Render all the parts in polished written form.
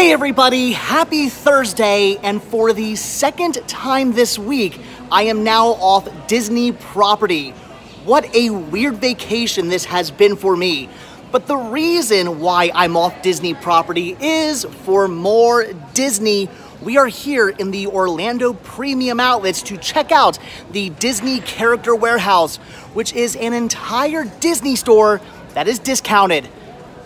Hey everybody, happy Thursday, and for the second time this week, I am now off Disney property. What a weird vacation this has been for me. But the reason why I'm off Disney property is for more Disney. We are here in the Orlando Premium Outlets to check out the Disney Character Warehouse, which is an entire Disney store that is discounted.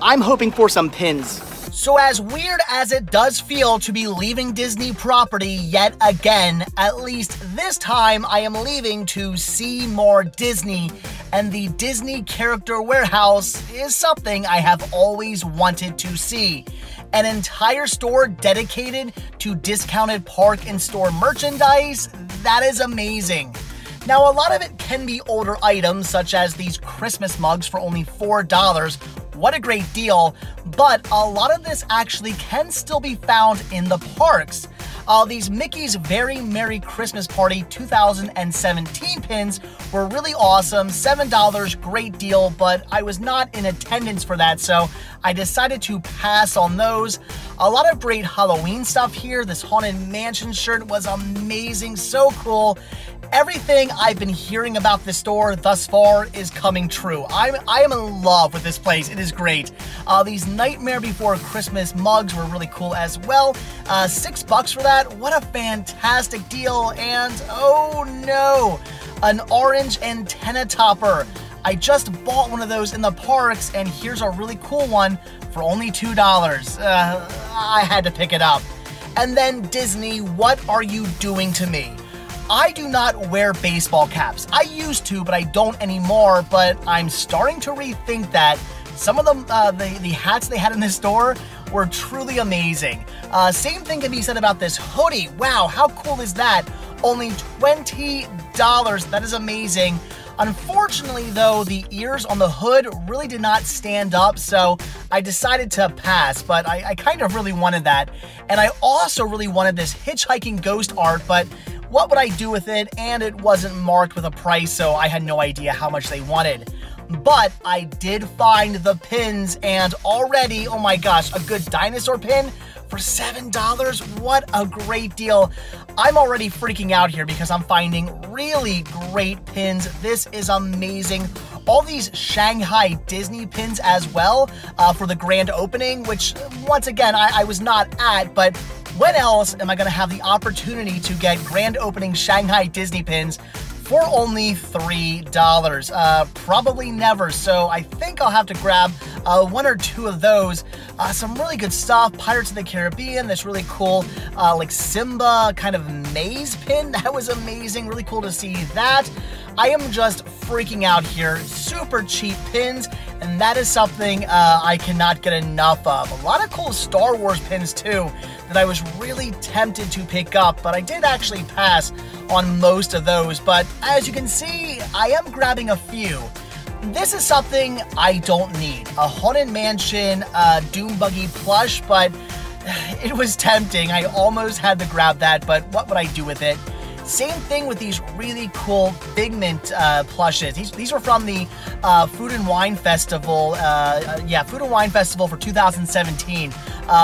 I'm hoping for some pins. So as weird as it does feel to be leaving Disney property yet again, at least this time I am leaving to see more Disney, and the Disney Character Warehouse is something I have always wanted to see. An entire store dedicated to discounted park and store merchandise? That is amazing. Now, a lot of it can be older items, such as these Christmas mugs for only $4. What a great deal, but a lot of this actually can still be found in the parks. These Mickey's Very Merry Christmas Party 2017 pins were really awesome, $7, great deal, but I was not in attendance for that, so I decided to pass on those. A lot of great Halloween stuff here. This Haunted Mansion shirt was amazing, so cool. Everything I've been hearing about this store thus far is coming true. I am in love with this place. It is great. These Nightmare Before Christmas mugs were really cool as well. $6 for that. What a fantastic deal. And oh no, an orange antenna topper. I just bought one of those in the parks, and here's a really cool one for only $2. I had to pick it up. And then Disney, what are you doing to me? I do not wear baseball caps. I used to, but I don't anymore, but I'm starting to rethink that. Some of them, the hats they had in this store were truly amazing. Same thing can be said about this hoodie. Wow, how cool is that? Only $20. That is amazing. Unfortunately, though, the ears on the hood really did not stand up, so I decided to pass, but I kind of really wanted that. And I also really wanted this hitchhiking ghost art, but what would I do with it? And it wasn't marked with a price, so I had no idea how much they wanted. But I did find the pins, and already, oh my gosh, a good dinosaur pin for $7? What a great deal. I'm already freaking out here because I'm finding really great pins. This is amazing. All these Shanghai Disney pins as well for the grand opening, which once again, I was not at, but when else am I going to have the opportunity to get grand opening Shanghai Disney pins for only $3? Probably never, so I think I'll have to grab one or two of those. Some really good stuff. Pirates of the Caribbean, this really cool like Simba kind of maze pin. That was amazing, really cool to see that. I am just freaking out here. Super cheap pins, and that is something I cannot get enough of. A lot of cool Star Wars pins too that I was really tempted to pick up, but I did actually pass on most of those. But as you can see, I am grabbing a few. This is something I don't need. A Haunted Mansion Doom Buggy plush, but it was tempting. I almost had to grab that, but what would I do with it? Same thing with these really cool Figment plushes. These were from the Food and Wine Festival. Food and Wine Festival for 2017.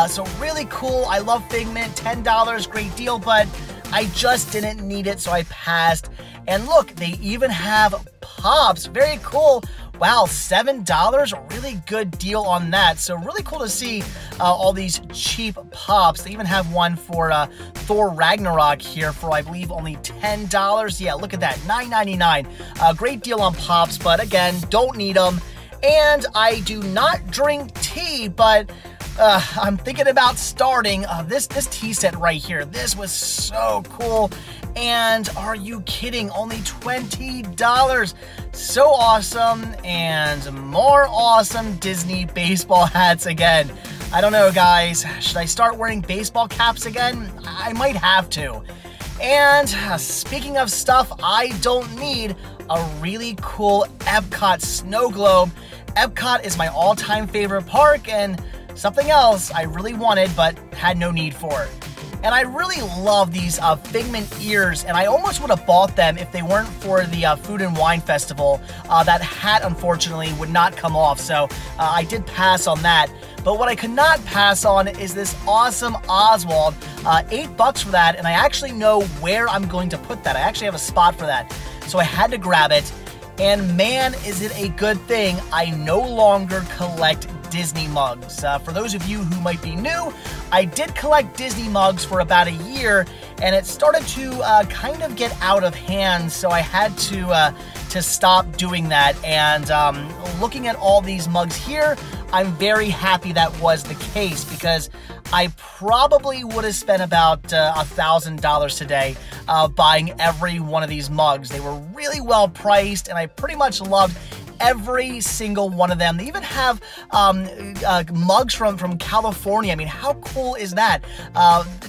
So really cool. I love Figment. $10, great deal, but I just didn't need it, so I passed. And look, they even have Pops. Very cool. Wow, $7, a really good deal on that. So really cool to see all these cheap Pops. They even have one for Thor Ragnarok here for, I believe, only $10. Yeah, look at that, $9.99. Great deal on Pops, but again, don't need them. And I do not drink tea, but I'm thinking about starting this tea set right here. This was so cool. And are you kidding? Only $20. So awesome. And more awesome Disney baseball hats again. I don't know, guys. Should I start wearing baseball caps again? I might have to. And speaking of stuff I don't need, a really cool Epcot snow globe. Epcot is my all-time favorite park, and something else I really wanted but had no need for. And I really love these Figment ears, and I almost would have bought them if they weren't for the Food and Wine Festival. That hat, unfortunately, would not come off, so I did pass on that. But what I could not pass on is this awesome Oswald. $8 for that, and I actually know where I'm going to put that. I actually have a spot for that. So I had to grab it, and man, is it a good thing I no longer collect Disney mugs. For those of you who might be new, I did collect Disney mugs for about a year, and it started to kind of get out of hand, so I had to stop doing that. And looking at all these mugs here, I'm very happy that was the case, because I probably would have spent about $1,000 today buying every one of these mugs. They were really well priced, and I pretty much loved every single one of them. They even have mugs from California. I mean, how cool is that?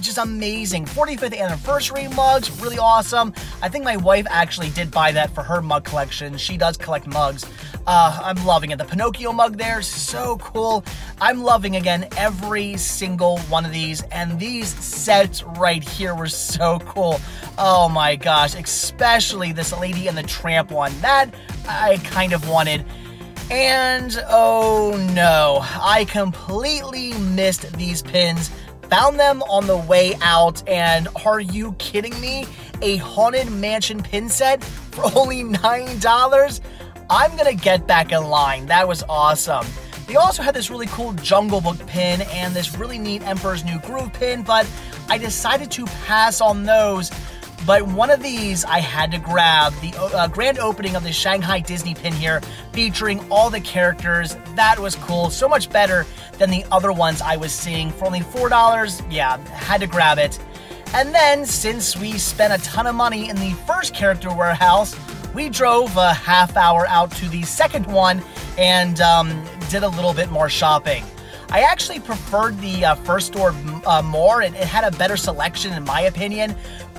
Just amazing. 45th anniversary mugs, really awesome. I think my wife actually did buy that for her mug collection. She does collect mugs. I'm loving it. The Pinocchio mug there, so cool. I'm loving, again, every single one of these, and these sets right here were so cool. Oh my gosh, especially this Lady and the Tramp one. That I kind of wanted. And oh no, I completely missed these pins. Found them on the way out, and are you kidding me? A Haunted Mansion pin set for only $9? I'm gonna get back in line. That was awesome. They also had this really cool Jungle Book pin and this really neat Emperor's New Groove pin, but I decided to pass on those. But one of these I had to grab, the grand opening of the Shanghai Disney pin here, featuring all the characters. That was cool, so much better than the other ones I was seeing for only $4. Yeah, had to grab it. And then, since we spent a ton of money in the first character warehouse, we drove a half hour out to the second one and did a little bit more shopping. I actually preferred the first store more. It had a better selection in my opinion,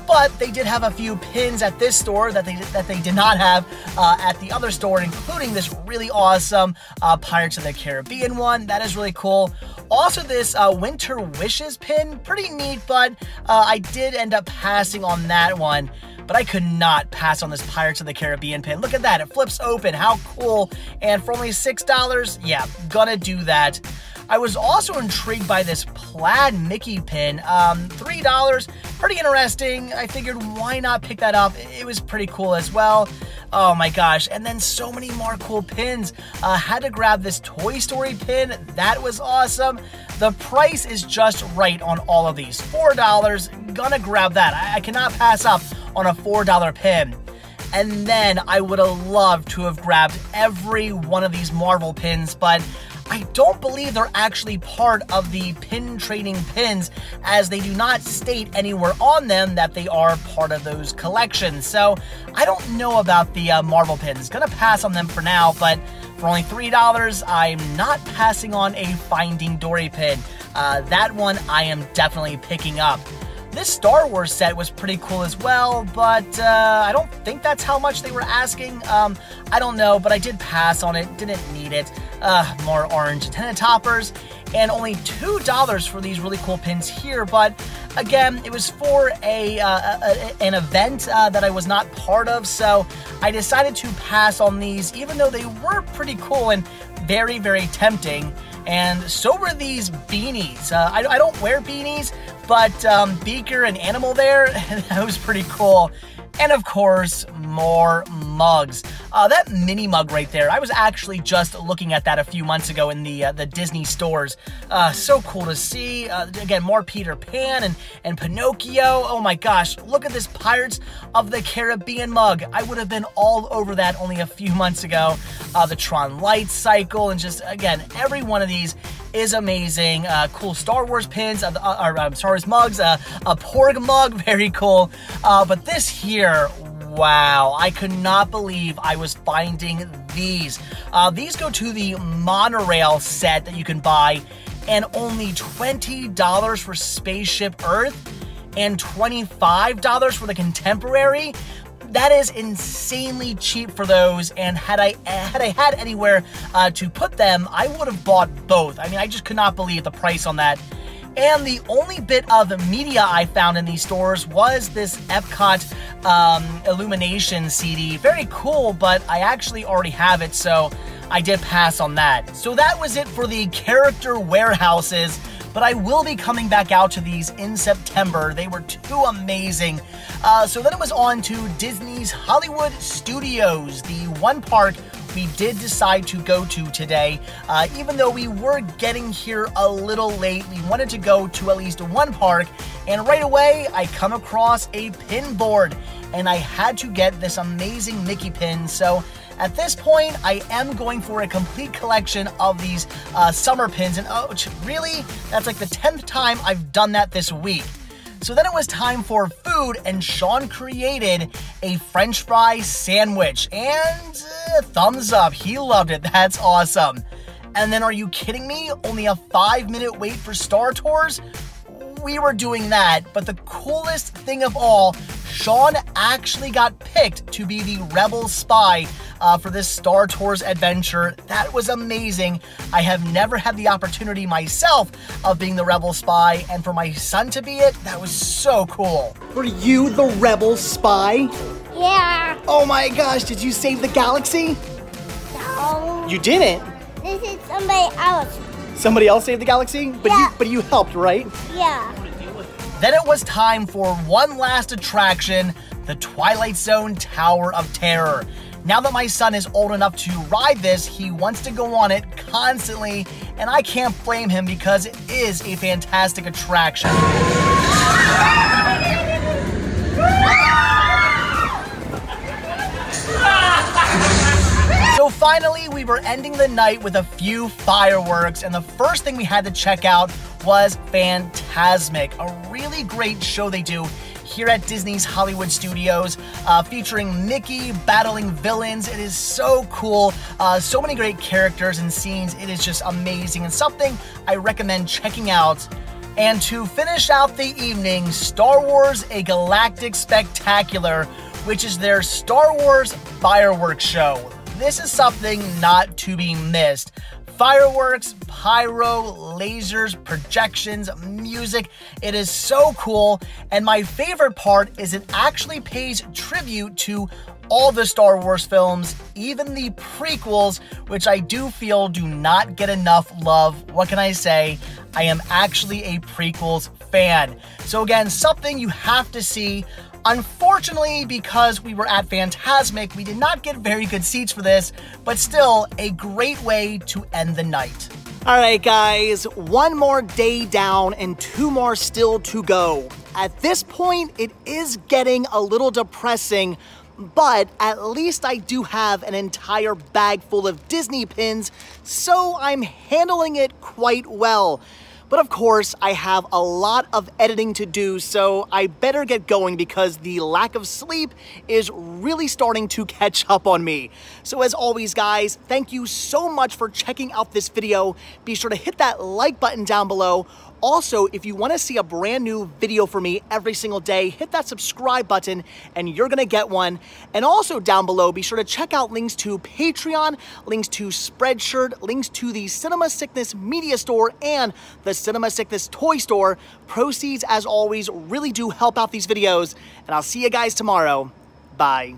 but they did have a few pins at this store that they did not have at the other store, including this really awesome Pirates of the Caribbean one. That is really cool. Also, this Winter Wishes pin, pretty neat, but I did end up passing on that one. But I could not pass on this Pirates of the Caribbean pin. Look at that, it flips open, how cool. And for only $6, yeah, gonna do that. I was also intrigued by this plaid Mickey pin, $3, pretty interesting. I figured why not pick that up? It was pretty cool as well. Oh my gosh, and then so many more cool pins. Had to grab this Toy Story pin, that was awesome. The price is just right on all of these, $4, gonna grab that. I cannot pass up on a $4 pin. And then I would have loved to have grabbed every one of these Marvel pins, but I don't believe they're actually part of the pin trading pins, as they do not state anywhere on them that they are part of those collections. So I don't know about the Marvel pins. Gonna pass on them for now, but for only $3, I'm not passing on a Finding Dory pin. That one I am definitely picking up. This Star Wars set was pretty cool as well, but I don't think that's how much they were asking. I don't know, but I did pass on it, didn't need it. More orange antenna toppers, and only $2 for these really cool pins here, but again, it was for an event that I was not part of, so I decided to pass on these, even though they were pretty cool and very, very tempting. And so were these beanies. I don't wear beanies, but Beaker and Animal there, that was pretty cool. And of course, more mugs. That mini mug right there, I was actually just looking at that a few months ago in the Disney stores. So cool to see. Again, more Peter Pan and Pinocchio. Oh my gosh, look at this Pirates of the Caribbean mug. I would have been all over that only a few months ago. The Tron Light Cycle, and just, again, every one of these is amazing. Cool Star Wars pins, Star Wars mugs, a Porg mug, very cool. But this here, wow, I could not believe I was finding these. These go to the monorail set that you can buy, and only $20 for Spaceship Earth and $25 for the Contemporary. That is insanely cheap for those, and had I had anywhere to put them, I would have bought both. I mean, I just could not believe the price on that. And the only bit of media I found in these stores was this Epcot Illumination CD. Very cool, but I actually already have it, so I did pass on that. So that was it for the character warehouses, but I will be coming back out to these in September. They were too amazing. So then it was on to Disney's Hollywood Studios, the one park we did decide to go to today. Even though we were getting here a little late, we wanted to go to at least one park, and right away I come across a pin board, and I had to get this amazing Mickey pin. So at this point, I am going for a complete collection of these summer pins, and oh, really? That's like the 10th time I've done that this week. So then it was time for food, and Sean created a French fry sandwich, and thumbs up, he loved it. That's awesome. And then, are you kidding me? Only a 5-minute wait for Star Tours? We were doing that, but the coolest thing of all, Sean actually got picked to be the Rebel spy for this Star Tours adventure. That was amazing. I have never had the opportunity myself of being the Rebel spy, and for my son to be it, that was so cool. Were you the Rebel spy? Yeah. Oh my gosh, did you save the galaxy? No. You didn't? This is somebody else. Somebody else saved the galaxy? But you helped, right? Yeah. Then it was time for one last attraction, the Twilight Zone Tower of Terror. Now that my son is old enough to ride this, he wants to go on it constantly, and I can't blame him because it is a fantastic attraction. So finally, we were ending the night with a few fireworks, and the first thing we had to check out was Fantasmic, a really great show they do here at Disney's Hollywood Studios, featuring Mickey battling villains. It is so cool. So many great characters and scenes. It is just amazing and something I recommend checking out. And to finish out the evening, Star Wars A Galactic Spectacular, which is their Star Wars fireworks show. This is something not to be missed. Fireworks, pyro, lasers, projections, music. It is so cool. And my favorite part is it actually pays tribute to all the Star Wars films, even the prequels, which I do feel do not get enough love. What can I say? I am actually a prequels fan. So again, something you have to see. Unfortunately, because we were at Fantasmic, we did not get very good seats for this, but still a great way to end the night. All right, guys, one more day down and 2 more still to go. At this point, it is getting a little depressing, but at least I do have an entire bag full of Disney pins, so I'm handling it quite well. But of course, I have a lot of editing to do, so I better get going because the lack of sleep is really starting to catch up on me. So as always, guys, thank you so much for checking out this video. Be sure to hit that like button down below. Also, if you want to see a brand new video from me every single day, hit that subscribe button and you're going to get one. And also down below, be sure to check out links to Patreon, links to Spreadshirt, links to the Cinema Sickness Media Store and the Cinema Sickness Toy Store. Proceeds, as always, really do help out these videos. And I'll see you guys tomorrow. Bye.